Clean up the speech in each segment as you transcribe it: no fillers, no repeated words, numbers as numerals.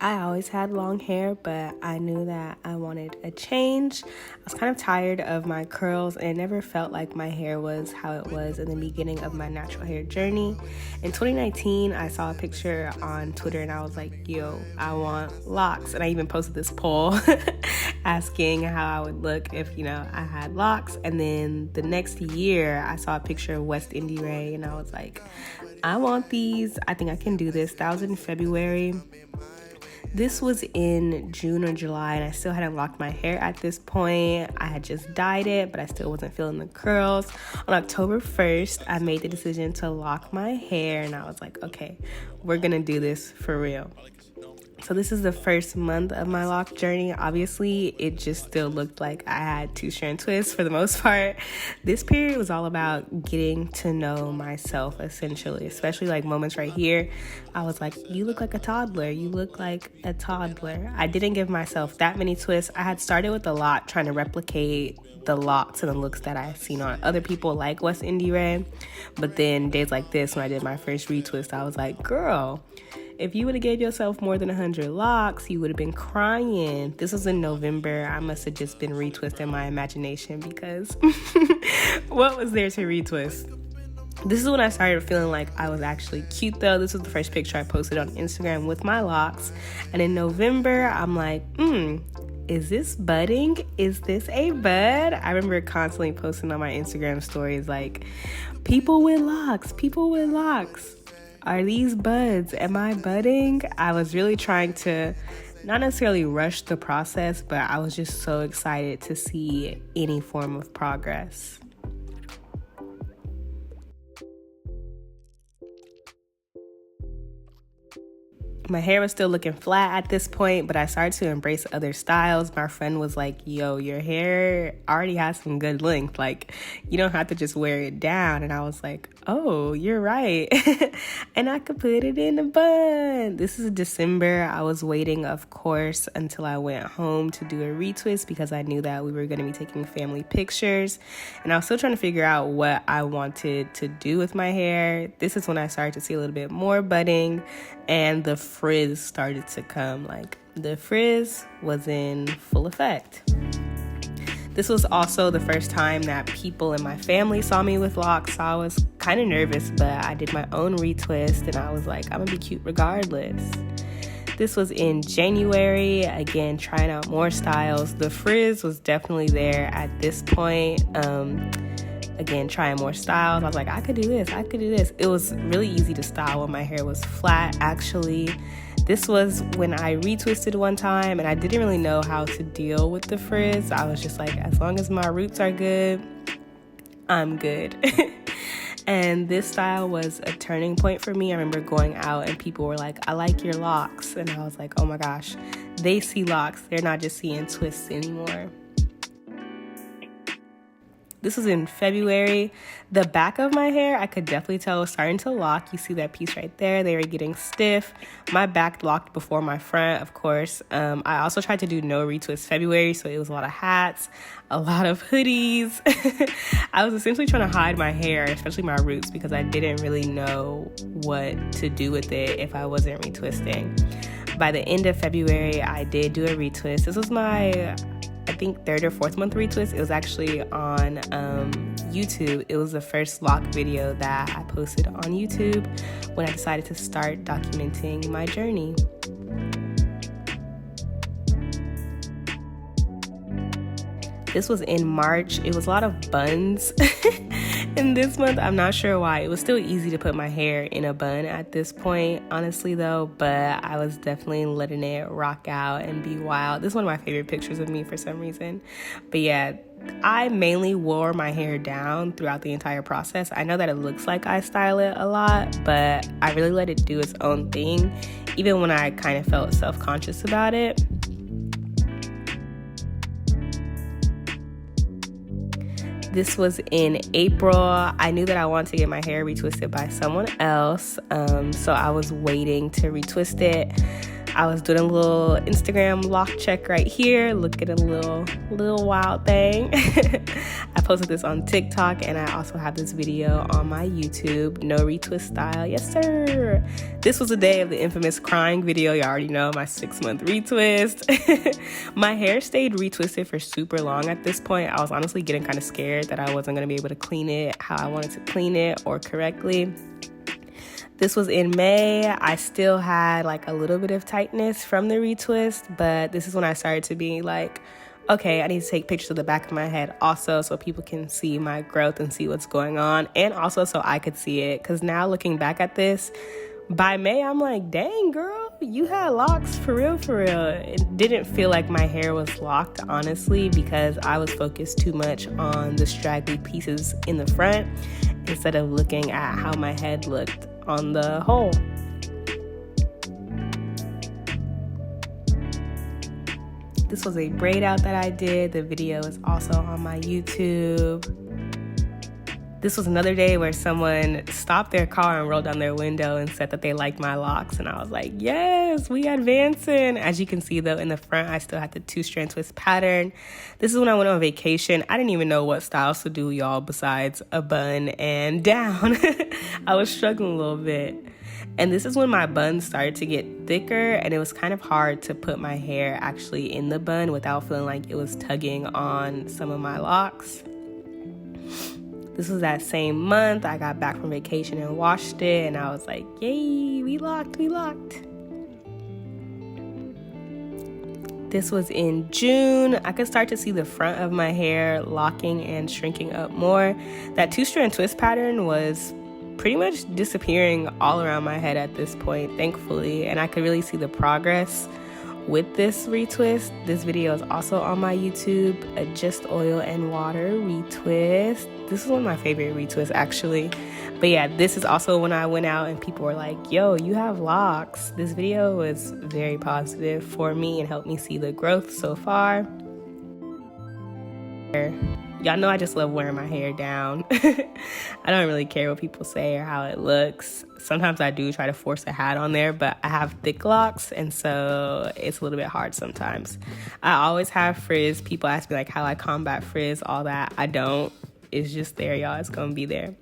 I always had long hair, but I knew that I wanted a change. I was kind of tired of my curls, and it never felt like my hair was how it was in the beginning of my natural hair journey. In 2019, I saw a picture on Twitter, and I was like, yo, I want locks. And I even posted this poll asking how I would look if, I had locks. And then the next year, I saw a picture of West Indie Ray, and I was like, I want these. I think I can do this. That was in February. This was in June or July, and I still hadn't locked my hair at this point. I had just dyed it, but I still wasn't feeling the curls. On October 1st, I made the decision to lock my hair, and I was like, okay, we're gonna do this for real. So this is the first month of my lock journey. Obviously, it just still looked like I had two strand twists for the most part. This period was all about getting to know myself, essentially, especially like moments right here. I was like, you look like a toddler. You look like a toddler. I didn't give myself that many twists. I had started with a lot trying to replicate the locks and the looks that I had seen on other people like West Indie Ray. But then days like this, when I did my first retwist, I was like, girl, if you would have gave yourself more than 100 locks, you would have been crying. This was in November. I must have just been retwisting my imagination because what was there to retwist? This is when I started feeling like I was actually cute, though. This was the first picture I posted on Instagram with my locks. And in November, I'm like, is this budding? Is this a bud? I remember constantly posting on my Instagram stories like, people with locks. Are these buds? Am I budding? I was really trying to not necessarily rush the process, but I was just so excited to see any form of progress. My hair was still looking flat at this point, but I started to embrace other styles. My friend was like, yo, your hair already has some good length. Like, you don't have to just wear it down. And I was like, oh, you're right. And I could put it in a bun. This is December. I was waiting, of course, until I went home to do a retwist because I knew that we were going to be taking family pictures. And I was still trying to figure out what I wanted to do with my hair. This is when I started to see a little bit more budding, and the frizz started to come. Like, the frizz was in full effect. This was also the first time that people in my family saw me with locks, so I was kind of nervous, but I did my own retwist, and I was like, I'm gonna be cute regardless. This was in January, again, trying out more styles. The frizz was definitely there at this point. Again, trying more styles. I was like, I could do this. It was really easy to style when my hair was flat, actually. This was when I retwisted one time, and I didn't really know how to deal with the frizz. I was just like, as long as my roots are good, I'm good. And this style was a turning point for me. I remember going out and people were like, I like your locks. And I was like, oh my gosh, they see locks. They're not just seeing twists anymore. This was in February. The back of my hair, I could definitely tell was starting to lock. You see that piece right there. They were getting stiff. My back locked before my front, of course. I also tried to do no retwist February, so it was a lot of hats, a lot of hoodies. I was essentially trying to hide my hair, especially my roots, because I didn't really know what to do with it if I wasn't retwisting. By the end of February, I did do a retwist. This was my, I think, third or fourth month retwist. It was actually on YouTube. It was the first lock video that I posted on YouTube when I decided to start documenting my journey. This was in March. It was a lot of buns. And this month, I'm not sure why. It was still easy to put my hair in a bun at this point, honestly, though. But I was definitely letting it rock out and be wild. This is one of my favorite pictures of me for some reason. But yeah, I mainly wore my hair down throughout the entire process. I know that it looks like I style it a lot, but I really let it do its own thing, even when I kind of felt self-conscious about it. This was in April. I knew that I wanted to get my hair retwisted by someone else, so I was waiting to retwist it. I was doing a little Instagram lock check right here. Look at a little wild thing. I posted this on TikTok, and I also have this video on my YouTube, No Retwist Style. Yes, sir. This was the day of the infamous crying video. You already know, my 6-month retwist. My hair stayed retwisted for super long at this point. I was honestly getting kind of scared that I wasn't going to be able to clean it how I wanted to clean it or correctly. This was in May. I still had like a little bit of tightness from the retwist, but this is when I started to be like, okay, I need to take pictures of the back of my head also so people can see my growth and see what's going on, and also so I could see it. Because now looking back at this, by May, I'm like, dang, girl, you had locks for real, for real. It didn't feel like my hair was locked, honestly, because I was focused too much on the straggly pieces in the front instead of looking at how my head looked on the whole. This was a braid out that I did. The video is also on my YouTube. This was another day where someone stopped their car and rolled down their window and said that they liked my locks. And I was like, yes, we advancing. As you can see, though, in the front, I still had the 2-strand twist pattern. This is when I went on vacation. I didn't even know what styles to do, y'all, besides a bun and down. I was struggling a little bit. And this is when my bun started to get thicker, and it was kind of hard to put my hair actually in the bun without feeling like it was tugging on some of my locks. This was that same month. I got back from vacation and washed it, and I was like, yay, we locked. This was in June. I could start to see the front of my hair locking and shrinking up more. That 2-strand twist pattern was pretty much disappearing all around my head at this point, thankfully, and I could really see the progress with this retwist. This video is also on my YouTube, a just oil and water retwist. This is one of my favorite retwists, actually. But yeah, this is also when I went out and people were like, yo, you have locks. This video was very positive for me and helped me see the growth so far. Y'all know I just love wearing my hair down. I don't really care what people say or how it looks. Sometimes I do try to force a hat on there, but I have thick locks, and so it's a little bit hard sometimes. I always have frizz. People ask me like how I combat frizz, all that. I don't. It's just there, y'all. It's gonna be there.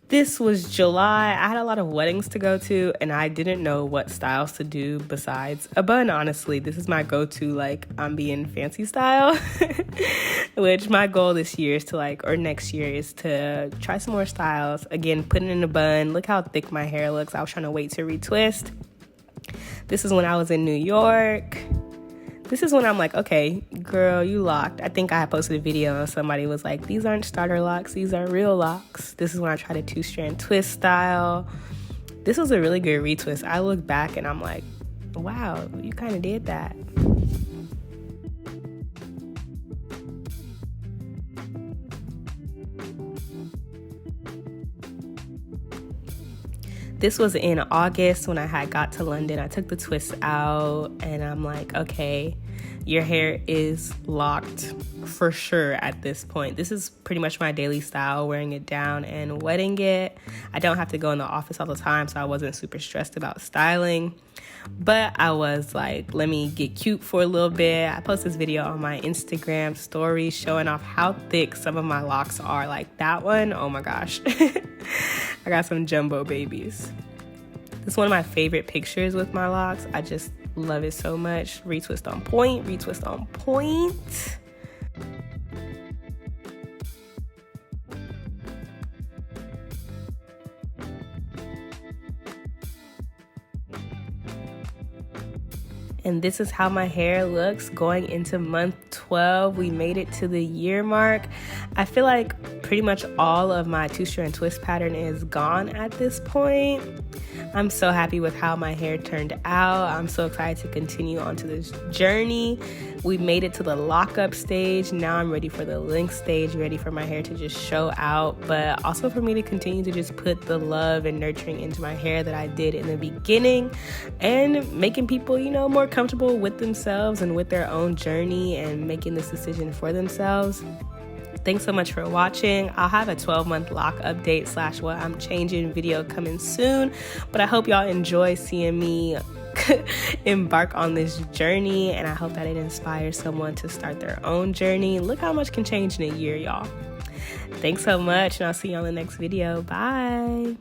This was July. I had a lot of weddings to go to, and I didn't know what styles to do besides a bun, honestly. This is my go-to, like, I'm being fancy style, which my goal this year is to, like, or next year is to try some more styles. Again, putting in a bun. Look how thick my hair looks. I was trying to wait to retwist. This is when I was in New York. This is when I'm like, okay, girl, you locked. I think I posted a video and somebody was like, these aren't starter locks, these are real locks. This is when I tried a 2-strand twist style. This was a really good retwist. I look back and I'm like, wow, you kind of did that. This was in August when I had got to London. I took the twist out and I'm like, okay, your hair is locked for sure at this point. This is pretty much my daily style, wearing it down and wetting it. I don't have to go in the office all the time, so I wasn't super stressed about styling. But I was like, let me get cute for a little bit. I posted this video on my Instagram story showing off how thick some of my locks are. Like that one, oh my gosh. I got some jumbo babies. This is one of my favorite pictures with my locks. I just love it so much. Retwist on point, retwist on point. And this is how my hair looks going into month 12. We made it to the year mark. I feel like pretty much all of my 2-strand twist pattern is gone at this point. I'm so happy with how my hair turned out. I'm so excited to continue on to this journey. We made it to the lockup stage. Now I'm ready for the length stage, ready for my hair to just show out, but also for me to continue to just put the love and nurturing into my hair that I did in the beginning, and making people, you know, more comfortable with themselves and with their own journey and making this decision for themselves. Thanks so much for watching. I'll have a 12-month lock update / what I'm changing video coming soon, but I hope y'all enjoy seeing me embark on this journey, and I hope that it inspires someone to start their own journey. Look how much can change in a year, y'all. Thanks so much, and I'll see you on the next video. Bye.